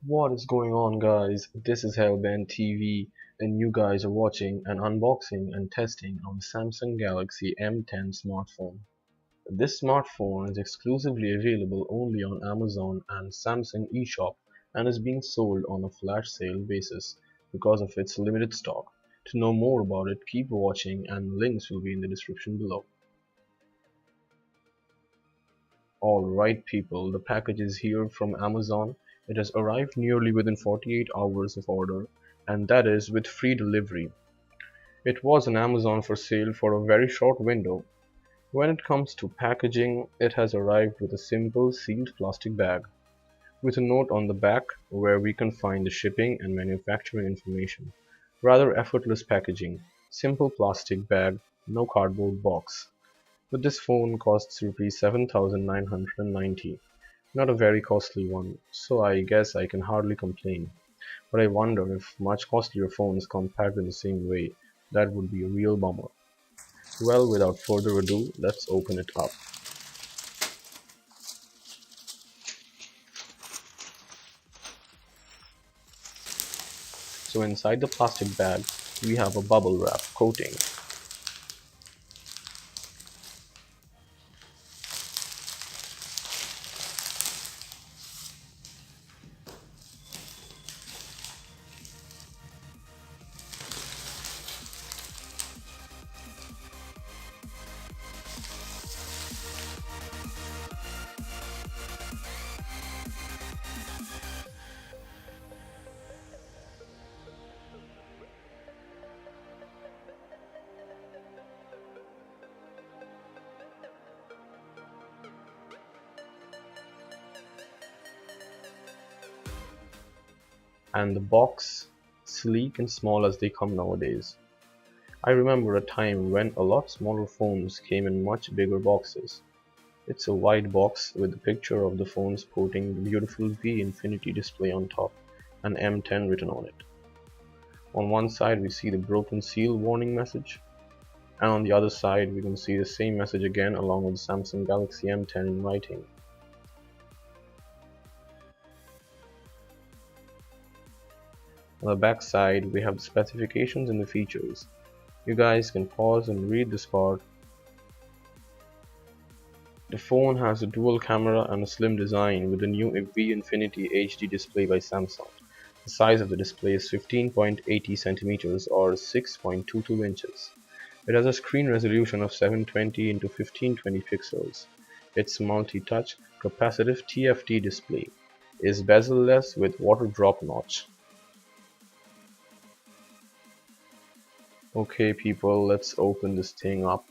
What is going on, guys? This is Hellbent TV, and you guys are watching an unboxing and testing of the Samsung Galaxy M10 smartphone. This smartphone is exclusively available only on Amazon and Samsung eShop and is being sold on a flash sale basis because of its limited stock. To know more about it, keep watching and links will be in the description below. Alright people, the package is here from Amazon. It has arrived nearly within 48 hours of order, and that is with free delivery. It was on Amazon for sale for a very short window. When it comes to packaging, it has arrived with a simple sealed plastic bag, with a note on the back where we can find the shipping and manufacturing information. Rather effortless packaging, simple plastic bag, no cardboard box. But this phone costs Rs 7,990, not a very costly one, so I guess I can hardly complain. But I wonder if much costlier phones come packed in the same way. That would be a real bummer. Well, without further ado, let's open it up. So inside the plastic bag, we have a bubble wrap coating. And the box, sleek and small as they come nowadays. I remember a time when a lot smaller phones came in much bigger boxes. It's a white box with the picture of the phone sporting the beautiful V Infinity display on top and M10 written on it. On one side we see the broken seal warning message, and on the other side we can see the same message again along with the Samsung Galaxy M10 in writing. On the back side we have the specifications and the features. You guys can pause and read this part. The phone has a dual camera and a slim design with the new V Infinity HD display by Samsung. The size of the display is 15.80 cm or 6.22 inches. It has a screen resolution of 720 x 1520 pixels. Its multi-touch capacitive TFT display is bezel-less with water drop notch. Okay people, let's open this thing up.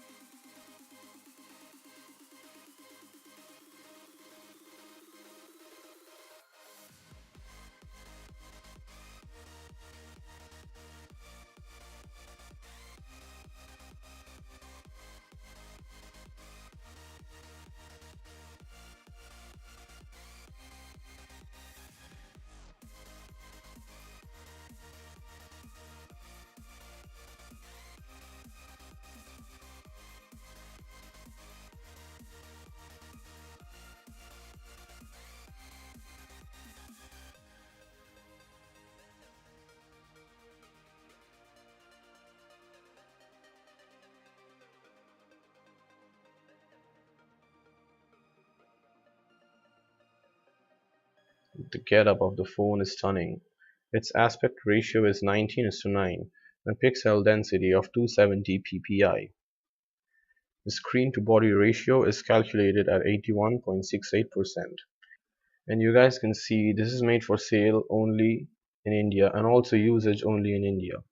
The getup of the phone is stunning. Its aspect ratio is 19:9 and pixel density of 270 ppi. The screen to body ratio is calculated at 81.68%. And you guys can see this is made for sale only in India and also usage only in India.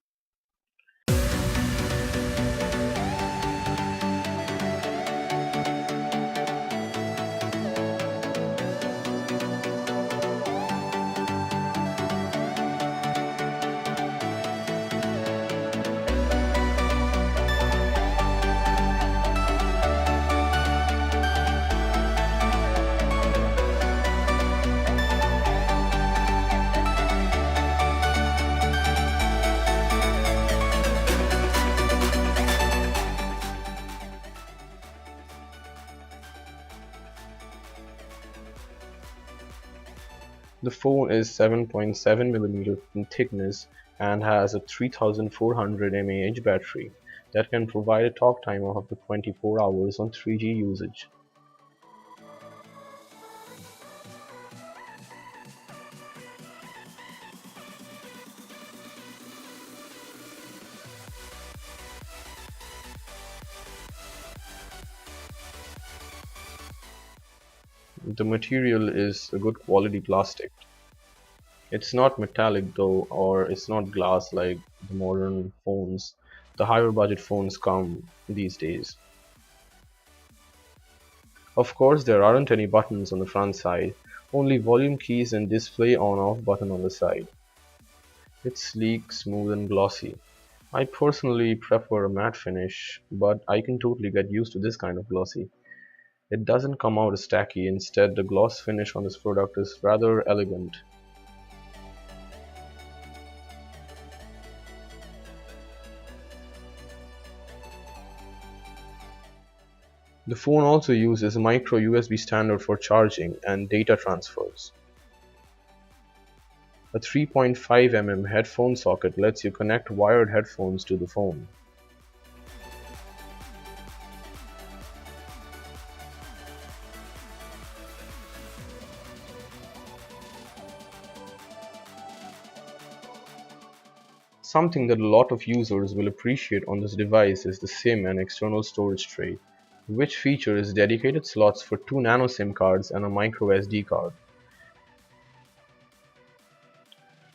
The phone is 7.7 mm in thickness and has a 3400 mAh battery that can provide a talk time of up to 24 hours on 3G usage. The material is a good quality plastic. It's not metallic though, or it's not glass like the modern phones. The higher budget phones come these days. Of course, there aren't any buttons on the front side, only volume keys and display on-off button on the side. It's sleek, smooth and glossy. I personally prefer a matte finish, but I can totally get used to this kind of glossy. It doesn't come out as tacky, instead the gloss finish on this product is rather elegant. The phone also uses micro USB standard for charging and data transfers. A 3.5 mm headphone socket lets you connect wired headphones to the phone. Something that a lot of users will appreciate on this device is the SIM and external storage tray, which features dedicated slots for two nano SIM cards and a micro SD card.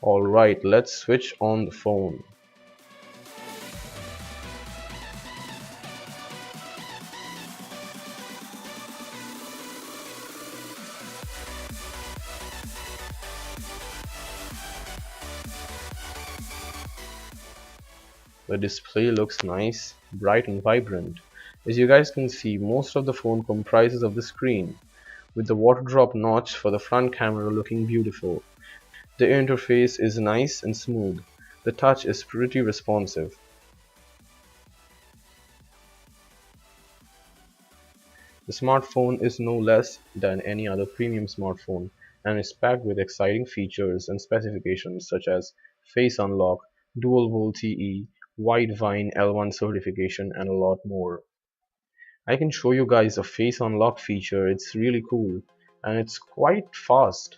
Alright, let's switch on the phone. The display looks nice, bright and vibrant. As you guys can see, most of the phone comprises of the screen, with the water drop notch for the front camera looking beautiful. The interface is nice and smooth. The touch is pretty responsive. The smartphone is no less than any other premium smartphone and is packed with exciting features and specifications such as face unlock, dual VoLTE, wide Vine L1 certification and a lot more. I can show you guys a face unlock feature, it's really cool and it's quite fast.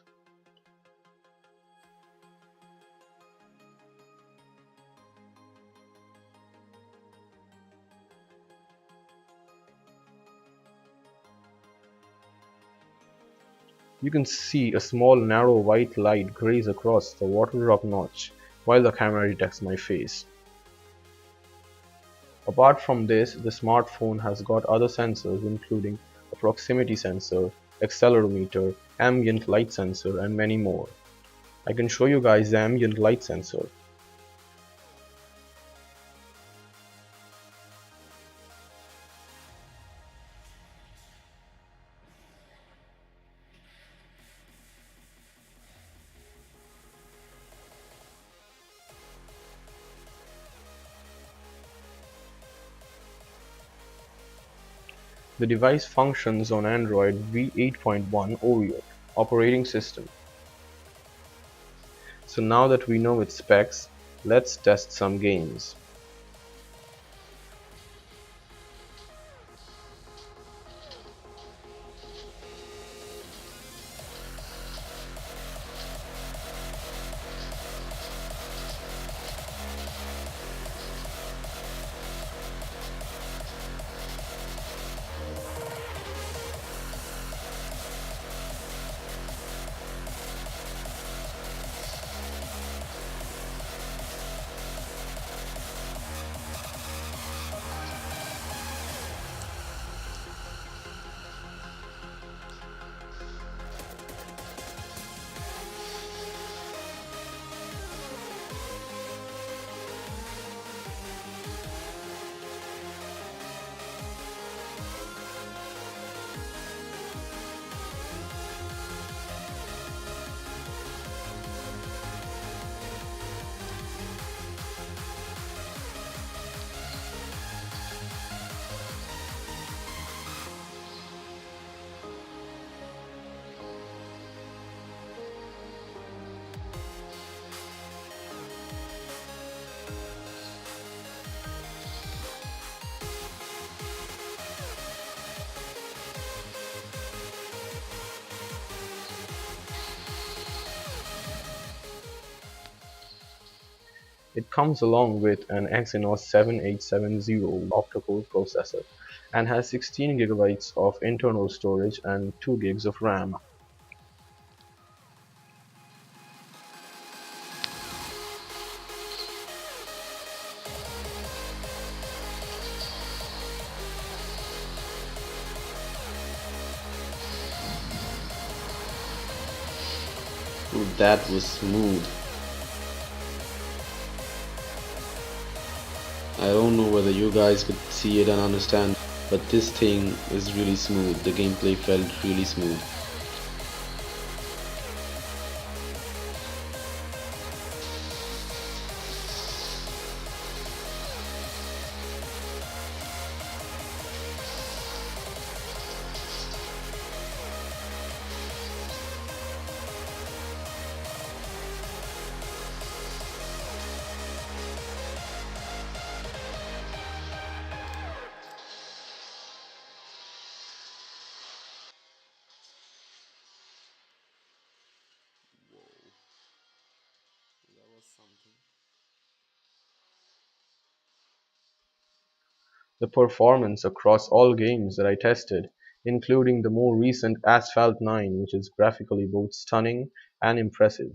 You can see a small narrow white light graze across the water drop notch while the camera detects my face. Apart from this, the smartphone has got other sensors including a proximity sensor, accelerometer, ambient light sensor and many more. I can show you guys the ambient light sensor. The device functions on Android v8.1 Oreo operating system. So now that we know its specs, let's test some games. It comes along with an Exynos 7870 octa-core processor and has 16 gigabytes of internal storage and 2 gigs of RAM. Ooh, that was smooth. I don't know whether you guys could see it and understand, but this thing is really smooth. The gameplay felt really smooth. The performance across all games that I tested, including the more recent Asphalt 9, which is graphically both stunning and impressive,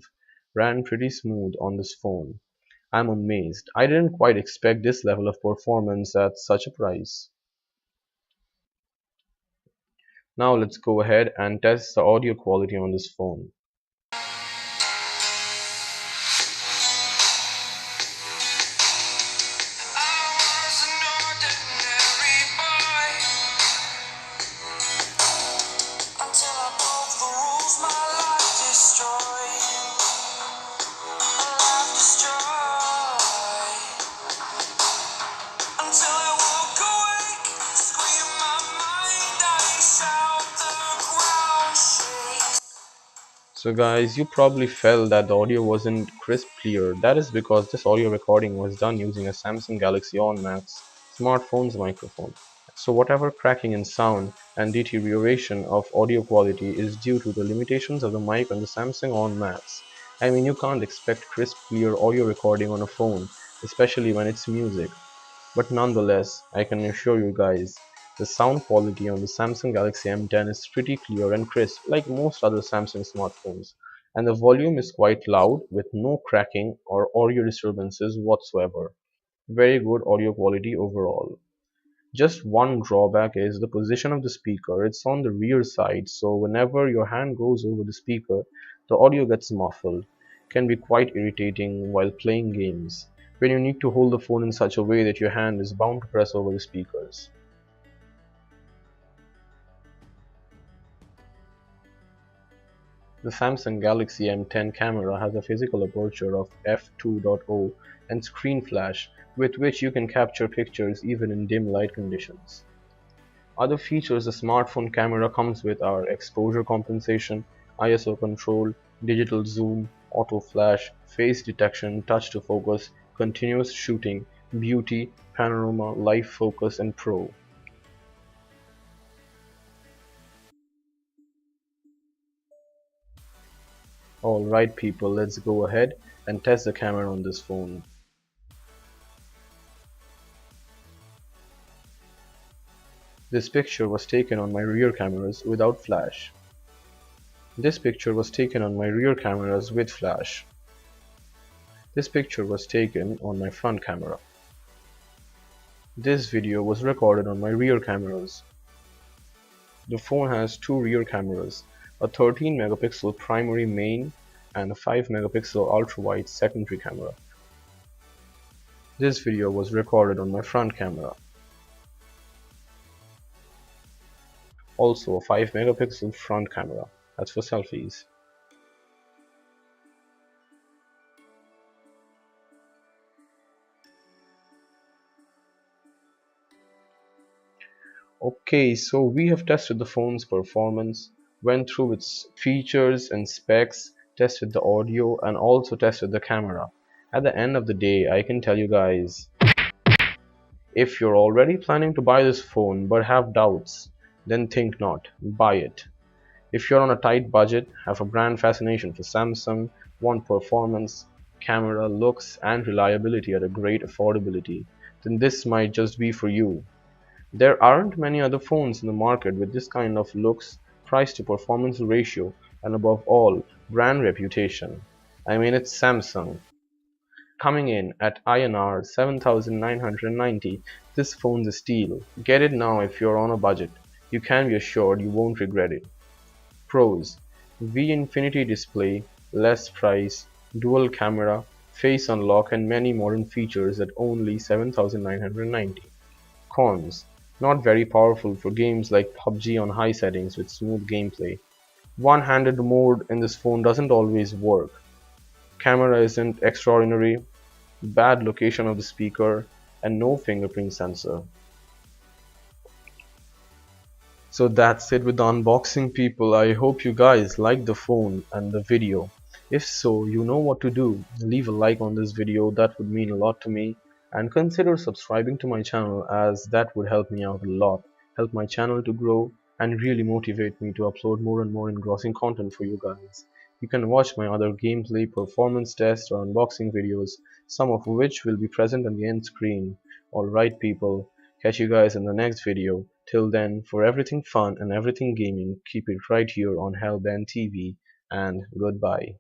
ran pretty smooth on this phone. I'm amazed. I didn't quite expect this level of performance at such a price. Now let's go ahead and test the audio quality on this phone. So guys, you probably felt that the audio wasn't crisp clear. That is because this audio recording was done using a Samsung Galaxy On Max smartphone's microphone. So whatever cracking in sound and deterioration of audio quality is due to the limitations of the mic on the Samsung On Max. I mean, you can't expect crisp clear audio recording on a phone, especially when it's music. But nonetheless, I can assure you guys, the sound quality on the Samsung Galaxy M10 is pretty clear and crisp like most other Samsung smartphones, and the volume is quite loud with no cracking or audio disturbances whatsoever. Very good audio quality overall. Just one drawback is the position of the speaker. It's on the rear side, so whenever your hand goes over the speaker, the audio gets muffled. Can be quite irritating while playing games, when you need to hold the phone in such a way that your hand is bound to press over the speakers. The Samsung Galaxy M10 camera has a physical aperture of f2.0 and screen flash, with which you can capture pictures even in dim light conditions. Other features the smartphone camera comes with are exposure compensation, ISO control, digital zoom, auto flash, face detection, touch to focus, continuous shooting, beauty, panorama, live focus, and pro. Alright people, let's go ahead and test the camera on this phone. This picture was taken on my rear cameras without flash. This picture was taken on my rear cameras with flash. This picture was taken on my front camera. This video was recorded on my rear cameras. The phone has two rear cameras, a 13 megapixel primary main and a 5 megapixel ultra-wide secondary camera. This video was recorded on my front camera. Also a 5 megapixel front camera, that's for selfies. Okay, so we have tested the phone's performance, went through its features and specs, tested the audio and also tested the camera. At the end of the day, I can tell you guys, if you're already planning to buy this phone but have doubts, then think not, buy it. If you're on a tight budget, have a brand fascination for Samsung, want performance, camera, looks, and reliability at a great affordability, then this might just be for you. There aren't many other phones in the market with this kind of looks, price to performance ratio, and above all, brand reputation. I mean, it's Samsung. Coming in at INR 7,990, this phone's a steal. Get it now if you're on a budget. You can be assured you won't regret it. Pros: V Infinity display, less price, dual camera, face unlock and many modern features at only 7,990. Cons: not very powerful for games like PUBG on high settings with smooth gameplay. One-handed mode in this phone doesn't always work. Camera isn't extraordinary, bad location of the speaker, and no fingerprint sensor. So that's it with the unboxing, people. I hope you guys liked the phone and the video. If so, you know what to do. Leave a like on this video, that would mean a lot to me. And consider subscribing to my channel, as that would help me out a lot. Help my channel to grow and really motivate me to upload more and more engrossing content for you guys. You can watch my other gameplay, performance tests or unboxing videos, some of which will be present on the end screen. Alright people, catch you guys in the next video. Till then, for everything fun and everything gaming, keep it right here on Hellbent TV, and goodbye.